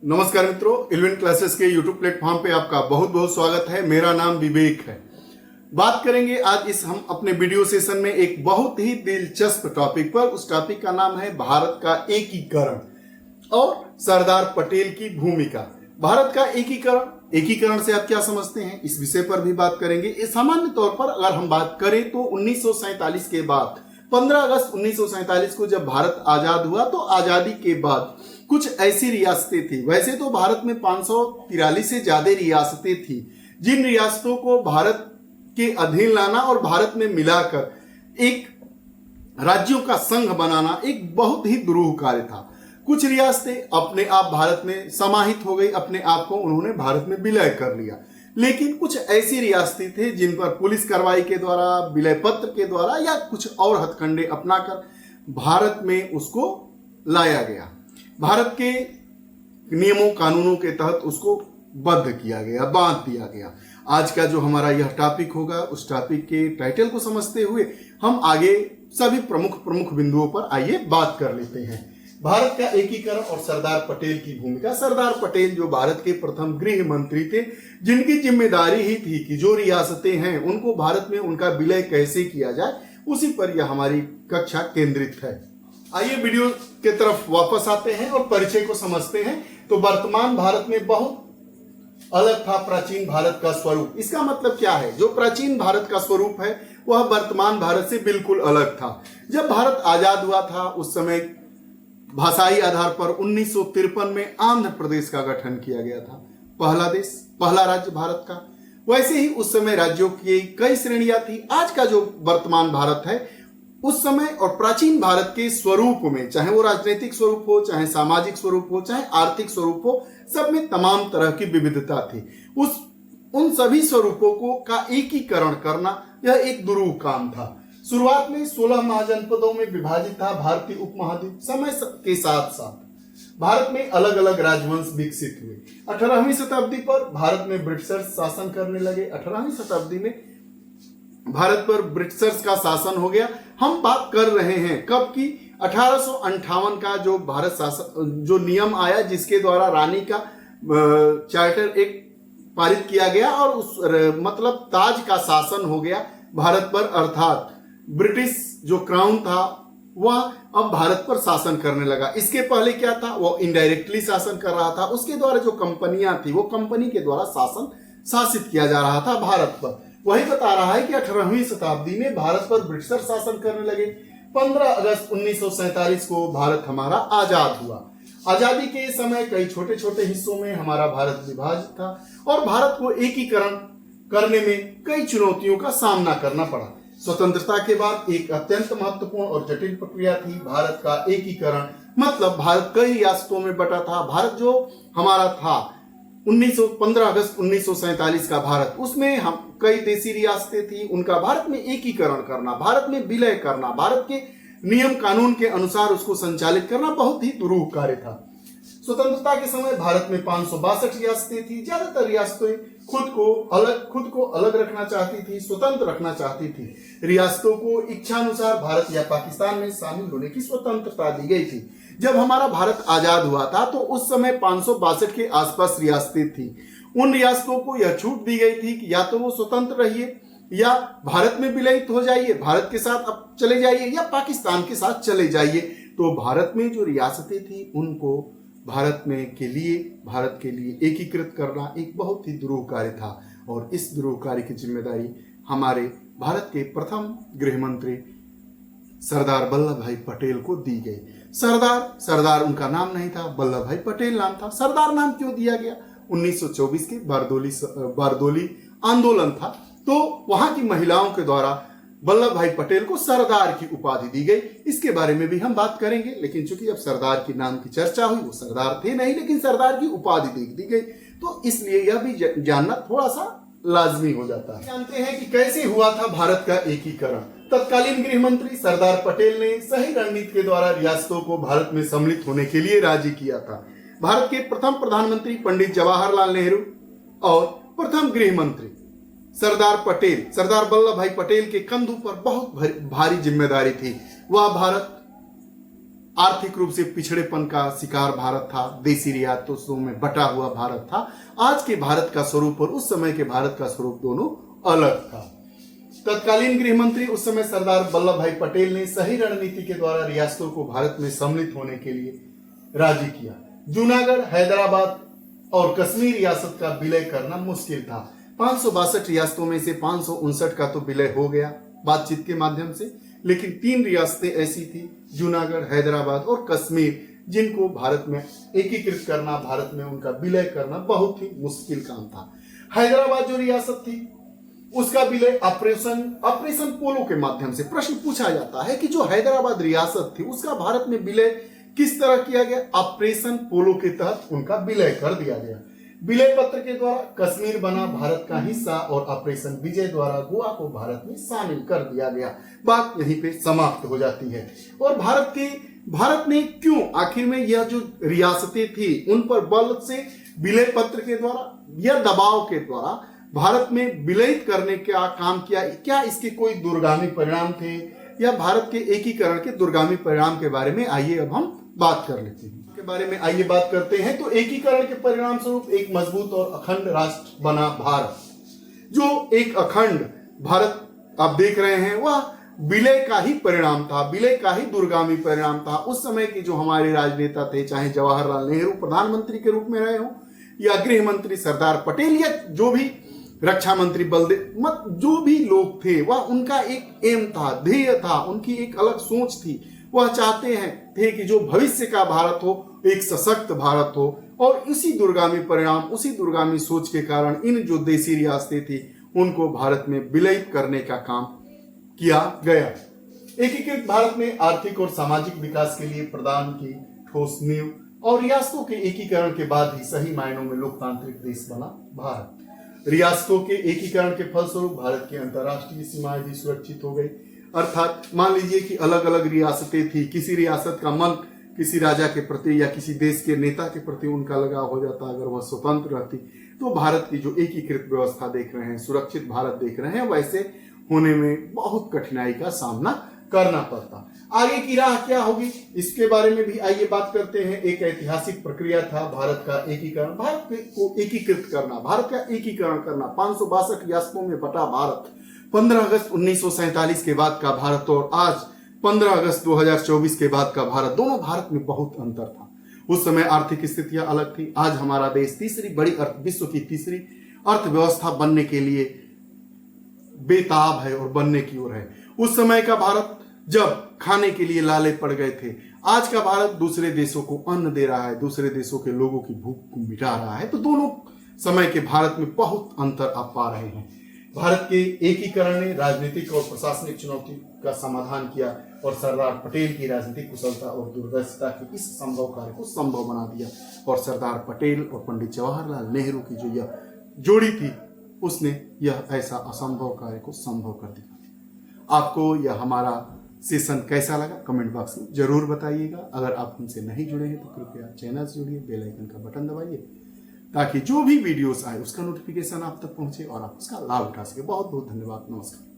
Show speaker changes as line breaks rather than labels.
नमस्कार मित्रों, eleven classes के यूट्यूब प्लेटफॉर्म पे आपका बहुत बहुत स्वागत है। मेरा नाम विवेक है। बात करेंगे आज इस हम अपने वीडियो सेशन में एक बहुत ही दिलचस्प टॉपिक पर। उस टॉपिक का नाम है भारत का एकीकरण और सरदार पटेल की भूमिका। भारत का एकीकरण से आप क्या समझते हैं, इस विषय पर भी बात करेंगे। सामान्य तौर पर अगर हम बात करें तो 1947 के बाद 15 अगस्त 1947 को जब भारत आजाद हुआ तो आजादी के बाद कुछ ऐसी रियासतें थी। वैसे तो भारत में 543 से ज्यादा रियासतें थी, जिन रियासतों को भारत के अधीन लाना और भारत में मिलाकर एक राज्यों का संघ बनाना एक बहुत ही दुरूह कार्य था। कुछ रियासतें अपने आप भारत में समाहित हो गई, अपने आप को उन्होंने भारत में विलय कर लिया। लेकिन कुछ ऐसी रियासतें थे जिन पर पुलिस कार्रवाई के द्वारा, विलय पत्र के द्वारा या कुछ और हथकंडे अपनाकर भारत में उसको लाया गया। भारत के नियमों कानूनों के तहत उसको बद्ध किया गया, बांध दिया गया। आज का जो हमारा यह टॉपिक होगा, उस टॉपिक के टाइटल को समझते हुए हम आगे सभी प्रमुख बिंदुओं पर आइए बात कर लेते हैं। भारत का एकीकरण और सरदार पटेल की भूमिका। सरदार पटेल जो भारत के प्रथम गृह मंत्री थे, जिनकी जिम्मेदारी ही थी कि जो रियासतें हैं उनको भारत में उनका विलय कैसे किया जाए, उसी पर यह हमारी कक्षा केंद्रित है। आइए वीडियो के तरफ वापस आते हैं और परिचय को समझते हैं। तो वर्तमान भारत में बहुत अलग था प्राचीन भारत का स्वरूप। इसका मतलब क्या है, जो प्राचीन भारत का स्वरूप है वह वर्तमान भारत से बिल्कुल अलग था। जब भारत आजाद हुआ था उस समय भाषाई आधार पर 1953 में आंध्र प्रदेश का गठन किया गया था, पहला राज्य भारत का। वैसे ही उस समय राज्यों की कई श्रेणियां थी। आज का जो वर्तमान भारत है उस समय और प्राचीन भारत के स्वरूप में, चाहे वो राजनीतिक स्वरूप हो, चाहे सामाजिक स्वरूप हो, चाहे आर्थिक स्वरूप हो, सब में तमाम तरह की विविधता थी। उन सभी स्वरूपों को का एकीकरण करना यह एक दुरूह काम था। शुरुआत में 16 महाजनपदों में विभाजित था भारतीय उपमहाद्वीप। समय के साथ साथ भारत में अलग अलग राजवंश विकसित हुए। 18वीं शताब्दी पर भारत में ब्रिटिशर्स शासन करने लगे। 18वीं शताब्दी में भारत पर ब्रिटिशर्स का शासन हो गया। हम बात कर रहे हैं कब की, 1858 का जो भारत शासन जो नियम आया, जिसके द्वारा रानी का चार्टर एक पारित किया गया और उस मतलब ताज का शासन हो गया भारत पर। अर्थात ब्रिटिश जो क्राउन था वह अब भारत पर शासन करने लगा। इसके पहले क्या था, वो इनडायरेक्टली शासन कर रहा था। उसके द्वारा जो कंपनियां थी वो कंपनी के द्वारा शासित किया जा रहा था भारत पर। वही बता रहा है कि 18वीं शताब्दी में भारत पर ब्रिटिशर शासन करने लगे। 15 अगस्त 1947 को भारत हमारा आजाद हुआ। आजादी के समय कई छोटे छोटे हिस्सों में हमारा भारत विभाजित था और भारत को एकीकरण करने में कई चुनौतियों का सामना करना पड़ा। स्वतंत्रता के बाद एक अत्यंत महत्वपूर्ण और जटिल प्रक्रिया थी भारत का एकीकरण। मतलब भारत कई रियासतों में बटा था। भारत जो हमारा था 15 अगस्त 1947 का भारत, उसमें हम कई देशी रियासतें थी, उनका भारत में एकीकरण करना, भारत में विलय करना, भारत के नियम कानून के अनुसार उसको संचालित करना बहुत ही दुरूह कार्य था। स्वतंत्रता के समय भारत में 562 रियासतें थी। ज्यादातर रियासतें खुद को अलग रखना चाहती थी, स्वतंत्र रखना चाहती थी। रियासतों को इच्छानुसार भारत या पाकिस्तान में शामिल होने की स्वतंत्रता दी गई थी। जब हमारा भारत आजाद हुआ था तो उस समय 562 के आसपास रियासतें थी। उन रियासतों को यह छूट दी गई थी कि या तो वो स्वतंत्र रहिए या भारत में विलयित हो जाइए, भारत के साथ अब चले जाइए या पाकिस्तान के साथ चले जाइए। तो भारत में जो रियासतें थी उनको भारत के लिए एकीकृत करना एक बहुत ही दुरूह कार्य था और इस दुरूह कार्य की जिम्मेदारी हमारे भारत के प्रथम गृह मंत्री सरदार वल्लभ भाई पटेल को दी गई। सरदार उनका नाम नहीं था, वल्लभ भाई पटेल नाम था। सरदार नाम क्यों दिया गया, 1924 के बारदोली आंदोलन था, तो वहां की महिलाओं के द्वारा वल्लभ भाई पटेल को सरदार की उपाधि दी गई। इसके बारे में भी हम बात करेंगे, लेकिन चूंकि अब सरदार के नाम की चर्चा हुई, वो सरदार थे नहीं, लेकिन सरदार की उपाधि दी गई, तो इसलिए यह भी जानना थोड़ा सा लाजमी हो जाता है। जानते हैं कि कैसे हुआ था भारत का एकीकरण। तत्कालीन गृह मंत्री सरदार पटेल ने सही रणनीति के द्वारा रियासतों को भारत में सम्मिलित होने के लिए राजी किया था। भारत के प्रथम प्रधानमंत्री पंडित जवाहरलाल नेहरू और प्रथम गृह मंत्री सरदार वल्लभ भाई पटेल के कंधों पर बहुत भारी जिम्मेदारी थी। वह भारत आर्थिक रूप से पिछड़ेपन का शिकार भारत था, देशी रियासतों में बटा हुआ भारत था। आज के भारत का स्वरूप और उस समय के भारत का स्वरूप दोनों अलग था। तत्कालीन गृह मंत्री उस समय सरदार वल्लभ भाई पटेल ने सही रणनीति के द्वारा रियासतों को भारत में सम्मिलित होने के लिए राजी किया। जूनागढ़, हैदराबाद और कश्मीर रियासत का विलय करना मुश्किल था। 562 रियासतों में से 559 का तो विलय हो गया बातचीत के माध्यम से, लेकिन 3 रियासतें ऐसी थी, जूनागढ़, हैदराबाद और कश्मीर, जिनको भारत में एकीकृत करना, भारत में उनका विलय करना बहुत ही मुश्किल काम था। हैदराबाद जो रियासत थी उसका विलय ऑपरेशन पोलो के माध्यम से। प्रश्न पूछा जाता है कि जो हैदराबाद रियासत थी उसका भारत में विलय किस तरह किया गया? ऑपरेशन पोलो के तहत उनका विलय कर दिया गया। विलय पत्र के द्वारा कश्मीर बना भारत का हिस्सा और ऑपरेशन विजय द्वारा गोवा को भारत में शामिल कर दिया गया। बात यहीं पे समाप्त हो जाती है। और भारत ने क्यों आखिर में यह जो रियासतें थी उन पर बल से विलय पत्र के द्वारा या दबाव के द्वारा भारत में विलयित करने का काम किया? क्या इसके कोई दूरगामी परिणाम थे या भारत के एकीकरण के दूरगामी परिणाम के बारे में आइए अब हम बात कर लेते हैं। के बारे में आइए बात करते हैं। तो एकीकरण के परिणाम स्वरूप एक मजबूत और अखंड राष्ट्र बना भारत। जो एक अखंड भारत आप देख रहे हैं वह विलय का ही परिणाम था, विलय का ही दूरगामी परिणाम था। उस समय के जो हमारे राजनेता थे, चाहे जवाहरलाल नेहरू प्रधानमंत्री के रूप में रहे हो या गृह मंत्री सरदार पटेल या जो भी रक्षा मंत्री बलदेव, जो भी लोग थे वह उनका एक एम था, ध्येय था, उनकी एक अलग सोच थी। वह चाहते थे कि जो भविष्य का भारत हो एक सशक्त भारत हो। और इसी दूरगामी परिणाम, उसी दूरगामी सोच के कारण इन जो देशी रियासतें थी उनको भारत में विलयित करने का काम किया गया। एकीकृत भारत में आर्थिक और सामाजिक विकास के लिए प्रदान की ठोस नींव और रियासतों के एकीकरण के बाद ही सही मायनों में लोकतांत्रिक देश बना भारत। रियासतों के एकीकरण के फलस्वरूप भारत की अंतर्राष्ट्रीय सीमाएं भी सुरक्षित हो गई। अर्थात मान लीजिए कि अलग अलग रियासतें थी, किसी रियासत का मन किसी राजा के प्रति या किसी देश के नेता के प्रति उनका लगाव हो जाता, अगर वह स्वतंत्र रहती, तो भारत की जो एकीकृत व्यवस्था देख रहे हैं, सुरक्षित भारत देख रहे हैं, वैसे होने में बहुत कठिनाई का सामना करना पड़ता। आगे की राह क्या होगी इसके बारे में भी आइए बात करते हैं। एक ऐतिहासिक प्रक्रिया था भारत का एकीकरण, भारत को एकीकृत करना, भारत का एकीकरण करना। 562 रियासतों में बटा भारत। 15 अगस्त 1947 के बाद का भारत और आज 15 अगस्त 2024 के बाद का भारत, दोनों भारत में बहुत अंतर था। उस समय आर्थिक स्थितियां अलग थी। आज हमारा देश विश्व की तीसरी अर्थव्यवस्था बनने के लिए बेताब है और बनने की ओर है। उस समय का भारत जब खाने के लिए लाले पड़ गए थे, आज का भारत दूसरे देशों को अन्न दे रहा है, दूसरे देशों के लोगों की भूख को मिटा रहा है। तो दोनों समय के भारत में बहुत अंतर आप पा रहे हैं। भारत के एकीकरण ने राजनीतिक और प्रशासनिक चुनौती का समाधान किया और सरदार पटेल की राजनीतिक कुशलता और दूरदर्शिता के इस संभव कार्य को संभव बना दिया। और सरदार पटेल और पंडित जवाहरलाल नेहरू की जो यह जोड़ी थी उसने यह ऐसा असंभव कार्य को संभव कर दिया। आपको यह हमारा सेशन कैसा लगा कमेंट बॉक्स में जरूर बताइएगा। अगर आप हमसे नहीं जुड़े हैं तो कृपया चैनल से जुड़िए, बेल आइकन का बटन दबाइए ताकि जो भी वीडियोस आए उसका नोटिफिकेशन आप तक पहुंचे और आप उसका लाभ उठा सके। बहुत बहुत धन्यवाद। नमस्कार।